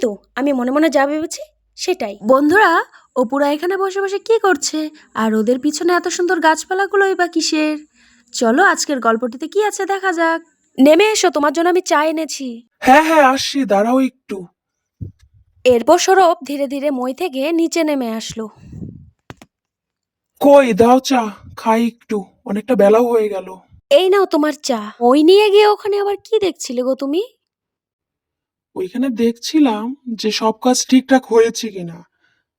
তো আমি মনে মনে যা ভেবেছি সেটাই। বন্ধুরা, অপুরা এখানে বসে বসে কি করছে, আর ওদের পিছনে এত সুন্দর গাছপালাগুলোই বা কিসের? চলো আজকের গল্পটিতে কি আছে দেখা যাক। নেমে এসো, তোমার জন্য আমি চা এনেছি। হ্যাঁ হ্যাঁ, আসছি, দাঁড়াও একটু। এরপর সৌরভ ধীরে ধীরে মই থেকে নিচে নেমে আসলো। কই দাও চা, খাই একটু, অনেকটা বেলাও হয়ে গেল। এই নাও তোমার চা। মই নিয়ে গিয়ে ওখানে আবার কি দেখছিলে গো তুমি? ওইখানে দেখছিলাম যে সব কাজ ঠিকঠাক হয়েছে কিনা,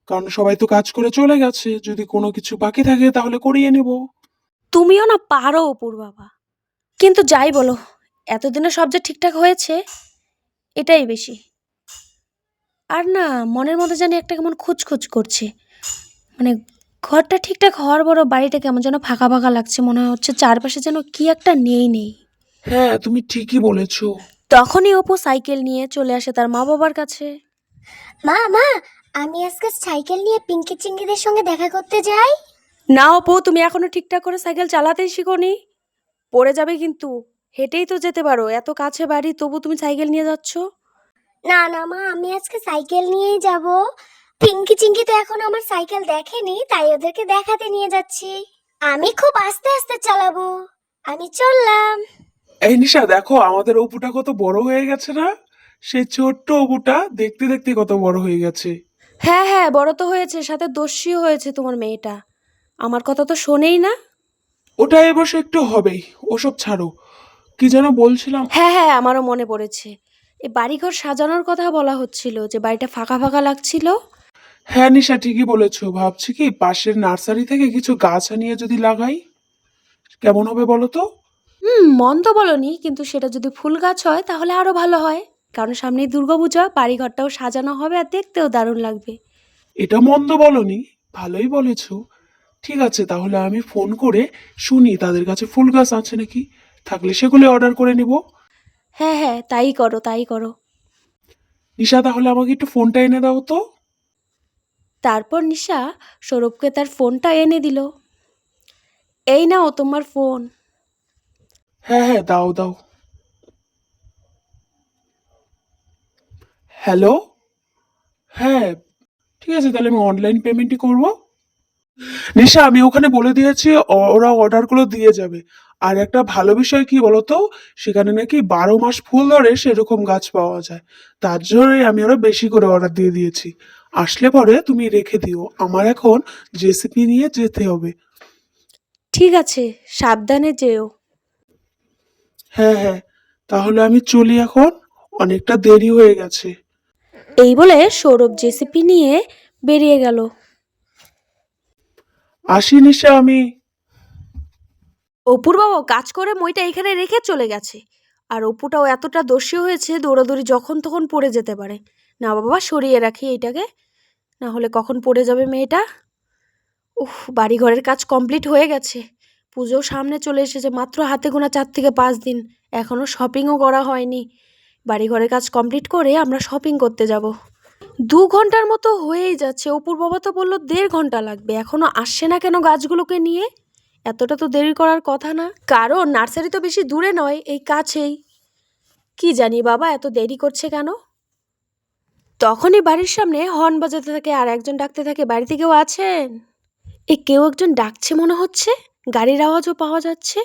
কারণ সবাই তো কাজ করে চলে গেছে, যদি কোনো কিছু বাকি থাকে তাহলে করিয়ে নেব। তুমিও না পারো অপুর বাবা। কিন্তু যাই বলো, এতদিনে সব যে ঠিকঠাক হয়েছে এটাই বেশি। আর না, মনের মধ্যে জানি একটা কেমন খুঁজখুজ করছে। মানে ঘরটা ঠিকঠাক হওয়ার বড় বাড়িটা কেমন যেন ফাঁকা ফাঁকা লাগছে, মনে হচ্ছে চারপাশে যেন কি একটা নেই নেই। হ্যাঁ, তুমি ঠিকই বলেছো। তখনই অপু সাইকেল নিয়ে চলে আসে তার মা বাবার কাছে। মা মা, আমি আজকে সাইকেল নিয়ে পিঙ্কি চিঙ্কিদের সঙ্গে দেখা করতে যাই। না অপু, তুমি এখনো ঠিকঠাক করে সাইকেল চালাতেই শিখোনি। পড়ে যাবে কিন্তু। হেঁটেই তো যেতে পারো, এত কাছে বাড়ি তবু তুমি সাইকেল নিয়ে যাচ্ছ। না না মা, আমি আজকে সাইকেল নিয়েই যাব। পিঙ্কি চিঙ্কি তো এখন আমার সাইকেল দেখেনি, তাই ওদেরকে দেখাতে নিয়ে যাচ্ছি। আমি খুব আস্তে আস্তে চালাবো। আমি চললাম। এই নিশা, দেখো আমাদের অপুটা কত বড় হয়ে গেছে না? সেই ছোট্ট অপুটা দেখতে দেখতে কত বড় হয়ে গেছে। হ্যাঁ হ্যাঁ, বড় তো হয়েছে, সাথে দস্যিও হয়েছে তোমার মেয়েটা। আমার কথা তো শোনেই না। ওটা এবছর একটু হবেই, ওসব ছাড়ো। কি যেন বলছিলাম। হ্যাঁ হ্যাঁ, আমারও মনে পড়েছে। এই বাড়িঘর সাজানোর কথা বলা হচ্ছিল, যে বাড়িটা ফাঁকা ফাঁকা লাগছিল। হ্যাঁ নিশা, ঠিকই বলেছো, ভাবছি কি পাশের নার্সারি থেকে কিছু গাছ আনিয়ে যদি লাগাই, কেমন হবে বলো তো? মন্দ বলনি, কিন্তু সেটা যদি ফুল গাছ হয় তাহলে আরো ভালো হয়। কারণ সামনেই দুর্গাপূজা, বাড়িঘরটাও সাজানো হবে আর দেখতেও দারুণ লাগবে। এটা মন্দ বলনি, ভালোই বলেছো। ঠিক আছে, তাহলে আমি ফোন করে শুনি তাদের কাছে ফুল গাছ আছে নাকি, থাকলে সেগুলো অর্ডার করে নিব। হ্যাঁ হ্যাঁ, তাই করো তাই করো। নিশা, তাহলে আমাকে একটু ফোনটা এনে দাও তো। তারপর নিশা সৌরভকে তার ফোনটা এনে দিল। এই নাও তোমার ফোন। হ্যাঁ হ্যাঁ, দাও দাও। হ্যালো। হ্যাঁ, ঠিক আছে, তাহলে আমি অনলাইন পেমেন্টই করব। নিশা, আমি ওখানে বলে দিয়েছি, ওরা অর্ডারগুলো দিয়ে যাবে। আর একটা ভালো বিষয় কি বলতো, সেখানে নাকি 12 মাস ফুল ধরে সেরকম গাছ পাওয়া যায়। তার জন্যই আমি আরো বেশি করে অর্ডার দিয়ে দিয়েছি। আসলে পরে তুমি রেখে দিও, আমার এখন জেসিপি নিয়ে যেতে হবে। ঠিক আছে, সাবধানে যেও। হ্যাঁ হ্যাঁ, তাহলে আমি চলি এখন, অনেকটা দেরি হয়ে গেছে। এই বলে সৌরভ জেসিপি নিয়ে বেরিয়ে গেল। আসি নিশা, আমি। অপুর বাবা কাজ করে মইটা এখানে রেখে চলে গেছে। আর অপুটাও এতটা দস্যি হয়েছে, দৌড়াদৌড়ি যখন তখন পড়ে যেতে পারে। না বাবা, সরিয়ে রাখি এইটাকে, না হলে কখন পড়ে যাবে মেয়েটা। উফ, বাড়ি ঘরের কাজ কমপ্লিট হয়ে গেছে। পুজোও সামনে চলে এসেছে, মাত্র হাতে গোনা 4 থেকে 5 দিন। এখনো শপিংও করা হয়নি। বাড়ি ঘরের কাজ কমপ্লিট করে আমরা শপিং করতে যাব। 2 ঘন্টার মতো হয়েই যাচ্ছে, অপুর বাবা তো বললো 1.5 ঘন্টা লাগবে, এখনো আসছে না কেন গাছগুলোকে নিয়ে? এতটা তো দেরি করার কথা না, কারণ নার্সারি তো বেশি দূরে নয়, এই কাছেই। কি জানি বাবা এত দেরি করছে কেন। তখনই বাড়ির সামনে হর্ন বাজাতে থাকে আর একজন ডাকতে থাকে, বাড়িতে কেউ আছেন? কেউ একজন ডাকছে মনে হচ্ছে, গাড়ির আওয়াজও পাওয়া যাচ্ছে।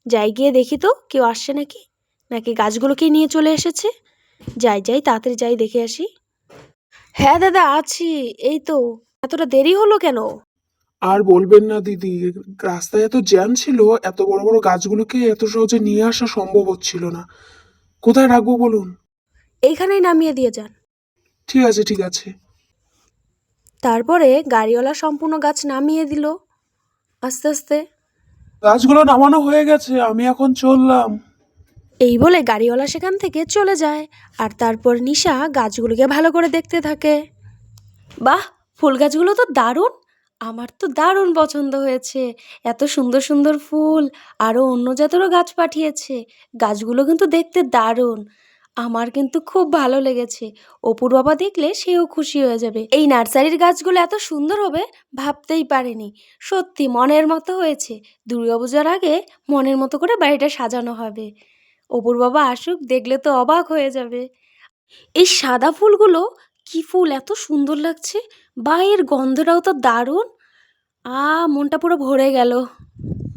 যাই গিয়ে দেখি তো কেউ আসছে নাকি, নাকি গাছগুলোকে নিয়ে চলে এসেছে। যাই যাই, তাড়াতাড়ি যাই, দেখে আসি। হ্যাঁ দাদা, আছি। এই তো। এতটা দেরি হলো কেন? আর বলবেন না দিদি, রাস্তায় এত জ্যাম ছিল, এত বড় বড় গাছগুলোকে এত সহজে নিয়ে আসা সম্ভব হচ্ছিল না। কোথায় রাখবো বলুন? এইখানেই নামিয়ে দিয়ে যান। ঠিক আছে ঠিক আছে। তারপরে গাড়িওয়ালা সম্পূর্ণ গাছ নামিয়ে দিল আস্তে আস্তে। গাছগুলো নামানো হয়ে গেছে, আমি এখন চললাম। এই বলে গাড়িওয়ালা সেখান থেকে চলে যায়। আর তারপর নিশা গাছগুলোকে ভালো করে দেখতে থাকে। বাহ, ফুল গাছগুলো তো দারুণ। আমার তো দারুণ পছন্দ হয়েছে। এত সুন্দর সুন্দর ফুল। আরও অন্য জাতেরও গাছ পাঠিয়েছে। গাছগুলো কিন্তু দেখতে দারুণ। আমার কিন্তু খুব ভালো লেগেছে। অপুর বাবা দেখলে সেও খুশি হয়ে যাবে। এই নার্সারির গাছগুলো এত সুন্দর হবে ভাবতেই পারেনি। সত্যি মনের মতো হয়েছে। দুর্গাপূজার আগে মনের মতো করে বাড়িটা সাজানো হবে। অপুর বাবা আসুক, দেখলে তো অবাক হয়ে যাবে। এই সাদা ফুলগুলো কি ফুল, এত সুন্দর লাগছে! বা এর গন্ধটাও তো দারুণ। মনটা পুরো ভরে গেল।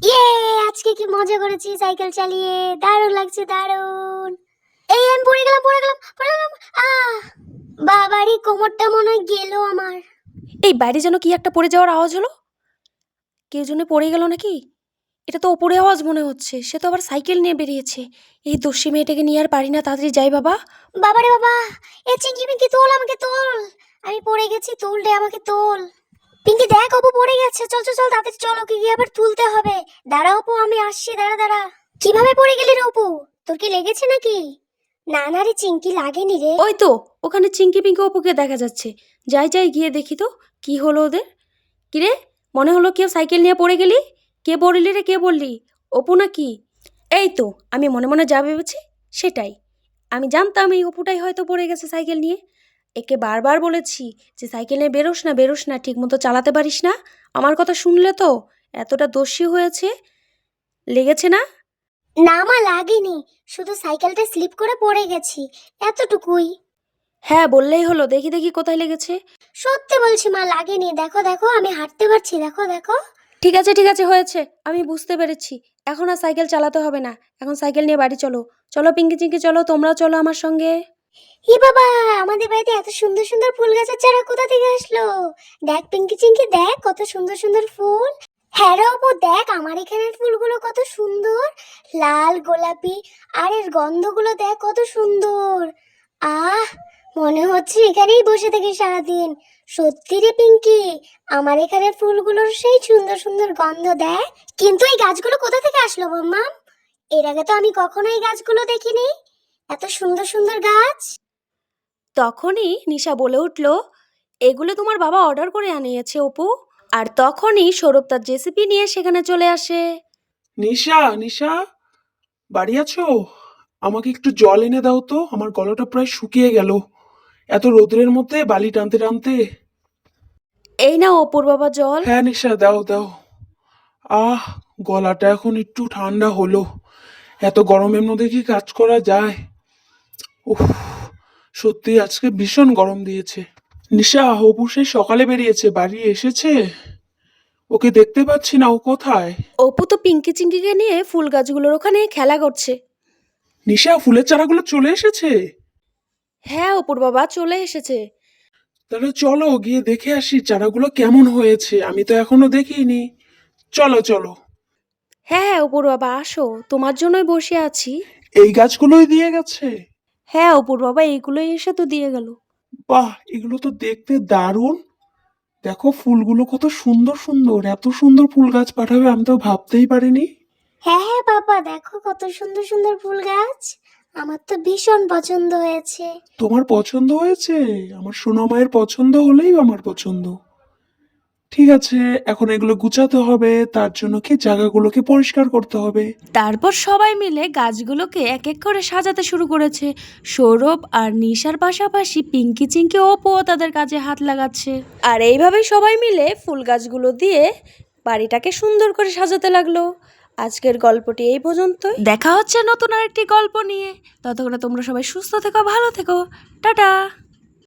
ইয়ে, আজকে কি মজা করেছি সাইকেল চালিয়ে, দারুণ লাগছে দারুণ। এই আমি পড়ে গেলাম। আহ বাবারে, কোমরটা মনে হয় গেল আমার। এই বাইরে যেন কি একটা পড়ে যাওয়ার আওয়াজ হলো। কেউ জন্য পড়ে গেল নাকি? এটা তো ওপরে আওয়াজ মনে হচ্ছে। সে তো আবার সাইকেল নিয়ে বেরিয়েছে। এই দস্যি মেয়েটাকে নিয়ে আর পারি না, তাড়াতাড়ি যাই বাবা। বাবারে বাবা, এ চিঙ্কি পিঙ্কি তোল, আমাকে তোল, আমি পড়ে গেছি, তোল রে আমাকে তোল। পিঙ্কি দেখ, অপু পড়ে গেছে, চল চল চল তাড়াতাড়ি চল, ওকে গিয়ে আবার তুলতে হবে। দাঁড়া অপু, আমি আসছি, দাঁড়া। কিভাবে পড়ে গেলি রে অপু? তোর কি লেগেছে নাকি? না না রে চিঙ্কি, লাগেনি রে। ওই তো ওখানে চিঙ্কি পিঙ্কি অপুকে দেখা যাচ্ছে। যাই গিয়ে দেখি তো কি হলো ওদের। কিরে, মনে হলো কেউ সাইকেল নিয়ে পড়ে গেলি। কে পড়লি রে, কে বললি? অপু নাকি? এই তো আমি মনে মনে যা ভেবেছি সেটাই। আমি জানতাম এই অপুটাই হয়তো পড়ে গেছে সাইকেল নিয়ে। একে বারবার বলেছি যে সাইকেল নিয়ে বেরোস না, ঠিক মতো চালাতে পারিস না। আমার কথা শুনলে তো। এতটা দোষী হয়েছে, লেগেছে না? না মা, লাগেনি, শুধু সাইকেলটা স্লিপ করে পড়ে গেছি, এতটুকুই। হ্যাঁ বললেই হলো। দেখি দেখি কোথায় লেগেছে। সত্যি বলছি মা, লাগেনি, দেখো আমি হাঁটতে পারছি, দেখো। ঠিক আছে হয়েছে, আমি বুঝতে পেরেছি। এখন আর সাইকেল চালাতে হবে না। এখন সাইকেল নিয়ে বাড়ি চলো। চলো পিঙ্কি চিঙ্কি, চলো তোমরাও চলো আমার সঙ্গে। ই বাবা, আমাদের বাড়িতে এত সুন্দর সুন্দর ফুল গাছের চারা কোথা থেকে আসলো? দেখ পিঙ্কি চিঙ্কি, দেখ কত সুন্দর সুন্দর ফুল। হ্যাঁ রে অপু, দেখ আমার এখানের ফুলগুলো কত সুন্দর, লাল গোলাপি, আর এর গন্ধগুলো দেখ কত সুন্দর। আহ, মনে হচ্ছে এখানেই বসে থাকি সারাদিন। সত্যি রে পিঙ্কি, আমার এখানের ফুলগুলোর সেই সুন্দর সুন্দর গন্ধ দেখ। কিন্তু এই গাছগুলো কোথা থেকে আসলো মাম্মা? এর আগে তো আমি কখনো এই গাছগুলো দেখিনি, এত সুন্দর সুন্দর গাছ। তখনই নিশা বলে উঠল, এগুলো তোমার বাবা অর্ডার করে আনিয়েছে অপু। আর তখনই সৌরভ তার জেসিপি নিয়ে সেখানে চলে আসে। নিশা বাড়ি আছো? আমাকে একটু জল এনে দাও তো, আমার গলাটা প্রায় শুকিয়ে গেল এত রোদ্রের মধ্যে বালি টানতে টানতে। এই না অপুর বাবা জল। হ্যাঁ নিশা, দাও। আহ, গলাটা এখন একটু ঠান্ডা হলো। এত গরমের মধ্যে কি কাজ করা যায়? উফ, সত্যি আজকে ভীষণ গরম দিয়েছে। নিশা, অপু সেই সকালে বেরিয়েছে, বাড়ি এসেছে? ওকে দেখতে পাচ্ছি না, ও কোথায়? অপু তো পিঙ্কি চিঙ্কিকে নিয়ে ফুল গাছগুলোর ওখানে খেলা করছে। নিশা, ফুলের চারাগুলো চলে এসেছে? হ্যাঁ অপুর বাবা চলে এসেছে। তাহলে চলো গিয়ে দেখে আসি চারাগুলো কেমন হয়েছে, আমি তো এখনো দেখিনি। চলো। হ্যাঁ অপুর বাবা আসো, তোমার জন্যই বসে আছি। এই গাছগুলোই দিয়ে গেছে? হ্যাঁ অপুর বাবা এইগুলোই এসে তো দিয়ে গেল। বাহ, এগুলো তো দেখতে দারুণ। দেখো ফুলগুলো কত সুন্দর সুন্দর, এত সুন্দর ফুল গাছ পাঠাবে আমি তো ভাবতেই পারিনি। হ্যাঁ বাবা, দেখো কত সুন্দর সুন্দর ফুল গাছ, আমার তো ভীষণ পছন্দ হয়েছে। তোমার পছন্দ হয়েছে? আমার সোনা মায়ের পছন্দ হলেই আমার পছন্দ। ঠিক আছে, এখন এগুলো গুছাতে হবে, তার জন্য কি জায়গাগুলোকে পরিষ্কার করতে হবে। তারপর সবাই মিলে গাছগুলোকে এক এক করে সাজাতে শুরু করেছে। সৌরভ আর নিশার পাশাপাশি পিঙ্কি চিঙ্কি অপুও তাদের কাজে হাত লাগাচ্ছে। আর এইভাবেই সবাই মিলে ফুল গাছগুলো দিয়ে বাড়িটাকে সুন্দর করে সাজাতে লাগলো। আজকের গল্পটি এই পর্যন্তই। দেখা হচ্ছে নতুন আরেকটি গল্প নিয়ে। ততক্ষণে তোমরা সবাই সুস্থ থেকো, ভালো থেকো। টাটা।